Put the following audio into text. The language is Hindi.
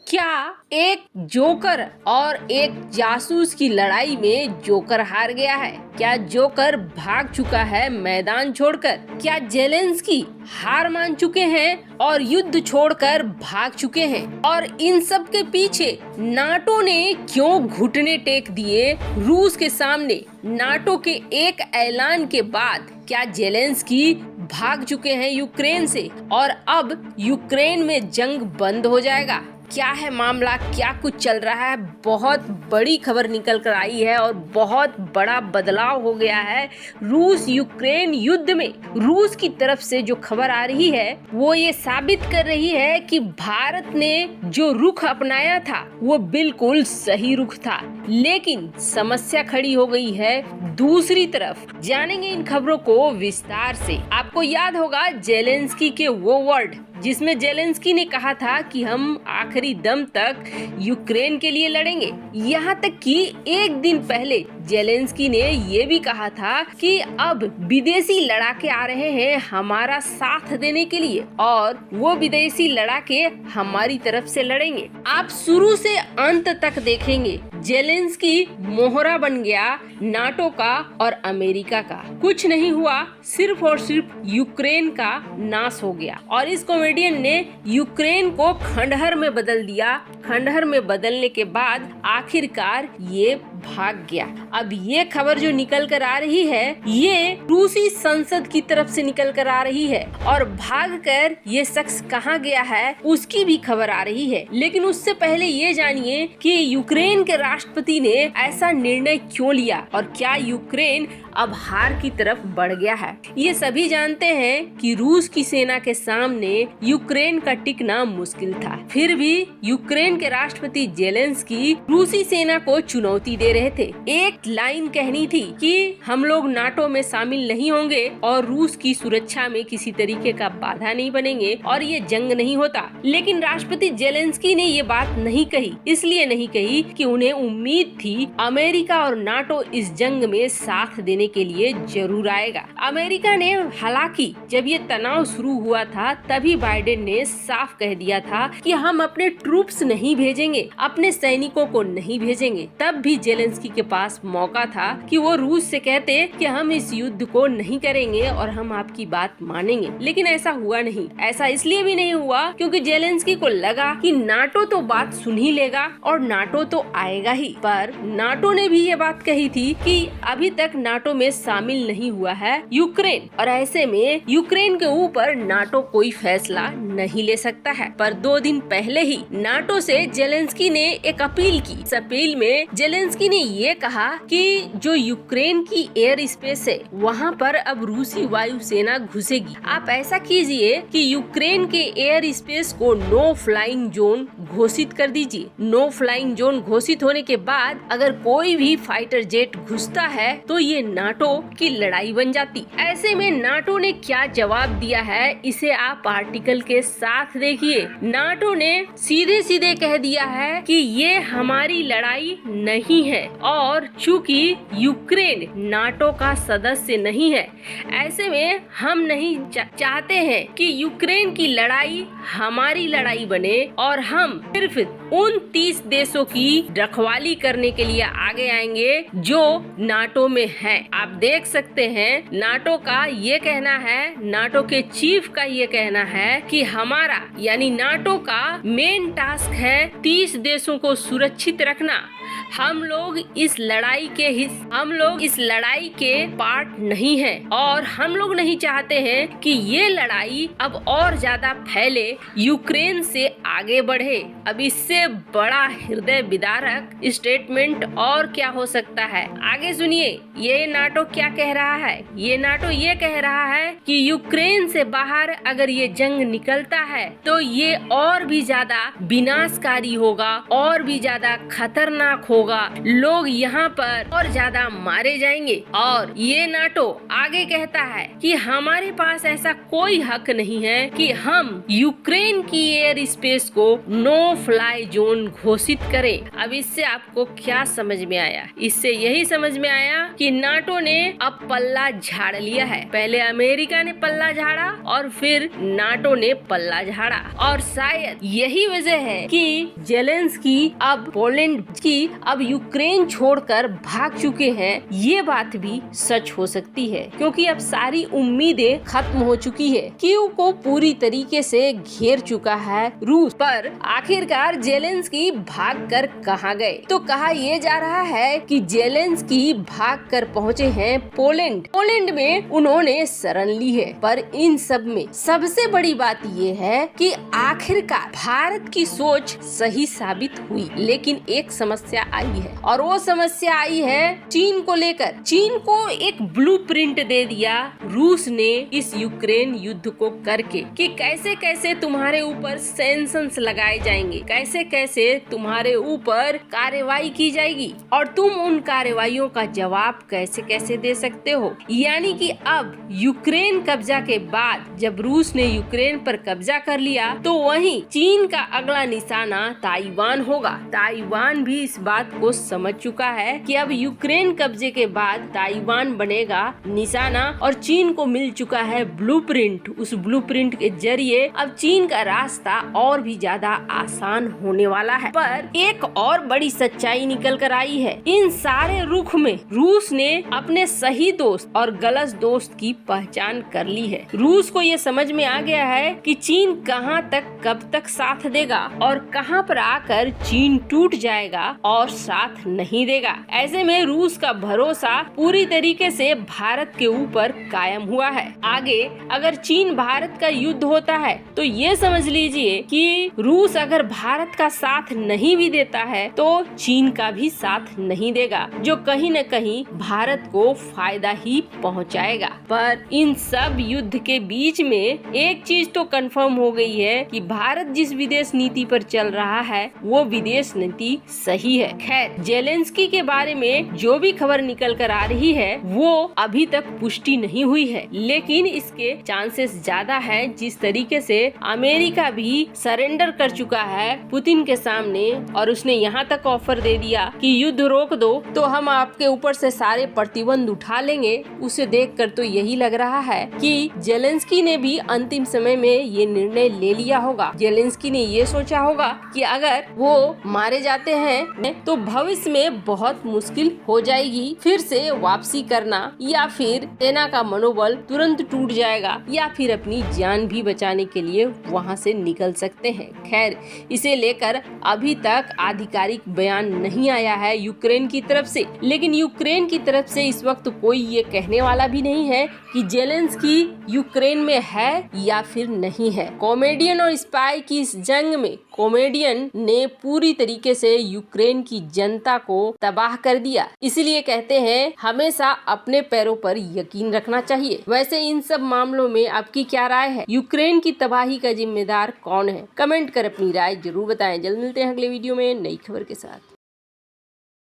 क्या एक जोकर और एक जासूस की लड़ाई में जोकर हार गया है? क्या जोकर भाग चुका है मैदान छोड़कर? क्या जेलेंस्की हार मान चुके हैं और युद्ध छोड़कर भाग चुके हैं? और इन सब के पीछे नाटो ने क्यों घुटने टेक दिए रूस के सामने? नाटो के एक ऐलान के बाद क्या जेलेंस्की भाग चुके हैं यूक्रेन से और अब यूक्रेन में जंग बंद हो जाएगा? क्या है मामला, क्या कुछ चल रहा है? बहुत बड़ी खबर निकल कर आई है और बहुत बड़ा बदलाव हो गया है रूस यूक्रेन युद्ध में। रूस की तरफ से जो खबर आ रही है वो ये साबित कर रही है कि भारत ने जो रुख अपनाया था वो बिल्कुल सही रुख था, लेकिन समस्या खड़ी हो गई है दूसरी तरफ। जानेंगे इन खबरों को विस्तार से। आपको याद होगा जेलेंस्की के वो वर्ड जिसमें जेलेंस्की ने कहा था कि हम आखिरी दम तक यूक्रेन के लिए लड़ेंगे। यहाँ तक कि एक दिन पहले जेलेंस्की ने ये भी कहा था कि अब विदेशी लड़ाके आ रहे हैं हमारा साथ देने के लिए और वो विदेशी लड़ाके हमारी तरफ से लड़ेंगे। आप शुरू से अंत तक देखेंगे जेलेंस्की मोहरा बन गया नाटो का और अमेरिका का। कुछ नहीं हुआ, सिर्फ और सिर्फ यूक्रेन का नाश हो गया और इस कॉमेडियन ने यूक्रेन को खंडहर में बदल दिया। खंडहर में बदलने के बाद आखिरकार ये भाग गया। अब ये खबर जो निकल कर आ रही है ये रूसी संसद की तरफ से निकल कर आ रही है और भागकर ये शख्स कहाँ गया है उसकी भी खबर आ रही है। लेकिन उससे पहले ये जानिए कि यूक्रेन के राष्ट्रपति ने ऐसा निर्णय क्यों लिया और क्या यूक्रेन अब हार की तरफ बढ़ गया है। ये सभी जानते हैं कि रूस की सेना के सामने यूक्रेन का टिकना मुश्किल था, फिर भी यूक्रेन के राष्ट्रपति जेलेंस्की रूसी सेना को चुनौती दे रहे थे। एक लाइन कहनी थी कि हम लोग नाटो में शामिल नहीं होंगे और रूस की सुरक्षा में किसी तरीके का बाधा नहीं बनेंगे और ये जंग नहीं होता। लेकिन राष्ट्रपति जेलेंस्की ने ये बात नहीं कही, इसलिए नहीं कही कि उन्हें उम्मीद थी अमेरिका और नाटो इस जंग में साथ देने के लिए जरूर आएगा। अमेरिका ने हालांकि जब ये तनाव शुरू हुआ था तभी बाइडेन ने साफ कह दिया था कि हम अपने ट्रूप्स नहीं भेजेंगे, अपने सैनिकों को नहीं भेजेंगे। तब भी जेलेंस्की के पास मौका था कि वो रूस से कहते कि हम इस युद्ध को नहीं करेंगे और हम आपकी बात मानेंगे, लेकिन ऐसा हुआ नहीं। ऐसा इसलिए भी नहीं हुआ क्योंकि जेलेंस्की को लगा कि नाटो तो बात सुन ही लेगा और नाटो तो आएगा ही। पर नाटो ने भी ये बात कही थी कि अभी तक नाटो में शामिल नहीं हुआ है यूक्रेन और ऐसे में यूक्रेन के ऊपर नाटो कोई फैसला नहीं ले सकता है। पर 2 दिन पहले ही नाटो से जेलेंस्की ने एक अपील की। इस अपील में जेलेंस्की ने ये कहा कि जो यूक्रेन की एयर स्पेस है वहाँ पर अब रूसी वायुसेना घुसेगी। आप ऐसा कीजिए कि यूक्रेन के एयर स्पेस को नो फ्लाइंग जोन घोषित कर दीजिए। नो फ्लाइंग जोन घोषित होने के बाद अगर कोई भी फाइटर जेट घुसता है तो ये नाटो की लड़ाई बन जाती। ऐसे में नाटो ने क्या जवाब दिया है इसे आप आर्टिकल के साथ देखिए। नाटो ने सीधे सीधे कह दिया है कि ये हमारी लड़ाई नहीं है और चूंकि यूक्रेन नाटो का सदस्य नहीं है ऐसे में हम नहीं चाहते हैं कि यूक्रेन की लड़ाई हमारी लड़ाई बने और हम सिर्फ उन 30 देशों की रखवाली करने के लिए आगे आएंगे जो नाटो में हैं। आप देख सकते हैं नाटो का ये कहना है, नाटो के चीफ का ये कहना है कि हमारा यानी नाटो का मेन टास्क है 30 देशों को सुरक्षित रखना। हम लोग इस लड़ाई के पार्ट नहीं हैं और हम लोग नहीं चाहते हैं कि ये लड़ाई अब और ज्यादा फैले, यूक्रेन से आगे बढ़े। अब इससे बड़ा हृदय विदारक स्टेटमेंट और क्या हो सकता है? आगे सुनिए ये नाटो क्या कह रहा है। ये नाटो ये कह रहा है कि यूक्रेन से बाहर अगर ये जंग निकलता है तो ये और भी ज्यादा विनाशकारी होगा, और भी ज्यादा खतरनाक होगा, लोग यहाँ पर और ज्यादा मारे जाएंगे। और ये नाटो आगे कहता है कि हमारे पास ऐसा कोई हक नहीं है कि हम यूक्रेन की एयर स्पेस को नो फ्लाई जोन घोषित करें। अब इससे आपको क्या समझ में आया? इससे यही समझ में आया कि नाटो ने अब पल्ला झाड़ लिया है। पहले अमेरिका ने पल्ला झाड़ा और फिर नाटो ने पल्ला झाड़ा, और शायद यही वजह है कि जेलेंस्की अब पोलैंड की अब यूक्रेन छोड़कर भाग चुके हैं। ये बात भी सच हो सकती है, क्योंकि अब सारी उम्मीदें खत्म हो चुकी है। कीव को पूरी तरीके से घेर चुका है रूस। पर आखिरकार जेलेंस्की भागकर कहां गए? तो कहा यह जा रहा है कि जेलेंस्की भागकर पहुंचे हैं पोलैंड। पोलैंड में उन्होंने शरण ली है। पर इन सब में सबसे बड़ी बात यह है कि आखिरकार भारत की सोच सही साबित हुई, लेकिन एक समस्या आई है, और वो समस्या आई है चीन को लेकर। चीन को एक ब्लूप्रिंट दे दिया रूस ने इस यूक्रेन युद्ध को करके, कि कैसे कैसे तुम्हारे ऊपर सैंक्शंस लगाए जाएंगे, कैसे कैसे तुम्हारे ऊपर कार्रवाई की जाएगी, और तुम उन कार्रवाइयों का जवाब कैसे कैसे दे सकते हो। यानी कि अब यूक्रेन कब्जा के बाद जब रूस ने यूक्रेन पर कब्जा कर लिया, तो वहीं चीन का अगला निशाना ताइवान होगा। ताइवान भी इस बात को समझ चुका है कि अब यूक्रेन कब्जे के बाद ताइवान बनेगा निशाना, और चीन को मिल चुका है ब्लूप्रिंट। उस ब्लूप्रिंट के जरिए अब चीन का रास्ता और भी ज्यादा आसान होने वाला है। पर एक और बड़ी सच्चाई निकल कर आई है। इन सारे रुख में रूस ने अपने सही दोस्त और गलत दोस्त की पहचान कर ली है। रूस को ये समझ में आ गया है कि चीन कहां तक कब तक साथ देगा और कहां पर आकर चीन टूट जाएगा और साथ नहीं देगा। ऐसे में रूस का भरोसा पूरी तरीके से भारत के ऊपर कायम हुआ है। आगे अगर चीन भारत का युद्ध होता है तो ये समझ लीजिए कि रूस अगर भारत का साथ नहीं भी देता है तो चीन का भी साथ नहीं देगा, जो कहीं न कहीं भारत को फायदा ही पहुंचाएगा। पर इन सब युद्ध के बीच में एक चीज तो कंफर्म हो गई है कि भारत जिस विदेश नीति पर चल रहा है वो विदेश नीति सही है। खैर, जेलेंस्की के बारे में जो भी खबर निकल कर आ रही है वो अभी तक पुष्टि नहीं हुई है, लेकिन इसके चांसेस ज्यादा है। जिस तरीके से अमेरिका भी सरेंडर कर चुका है पुतिन के सामने, और उसने यहाँ तक ऑफर दे दिया कि युद्ध रोक दो तो हम आपके ऊपर से सारे प्रतिबंध उठा लेंगे, उसे देखकर तो यही लग रहा है कि जेलेंस्की ने भी अंतिम समय में ये निर्णय ले लिया होगा। जेलेंस्की ने ये सोचा होगा कि अगर वो मारे जाते हैं तो भविष्य में बहुत मुश्किल हो जाएगी फिर से वापसी करना, या फिर सेना का मनोबल तुरंत टूट जाएगा, या फिर अपनी जान भी बचाने के लिए वहां से निकल सकते हैं। खैर, इसे लेकर अभी तक आधिकारिक बयान नहीं आया है यूक्रेन की तरफ से, लेकिन यूक्रेन की तरफ से इस वक्त कोई ये कहने वाला भी नहीं है कि जेलेंस्की यूक्रेन में है या फिर नहीं है। कॉमेडियन और स्पाई की इस जंग में कॉमेडियन ने पूरी तरीके से यूक्रेन की जनता को तबाह कर दिया। इसलिए कहते हैं हमेशा अपने पैरों पर यकीन रखना चाहिए। वैसे इन सब मामलों में आपकी क्या राय है? यूक्रेन की तबाही का जिम्मेदार कौन है? कमेंट कर अपनी राय जरूर बताएं। जल्द मिलते हैं अगले वीडियो में नई खबर के साथ।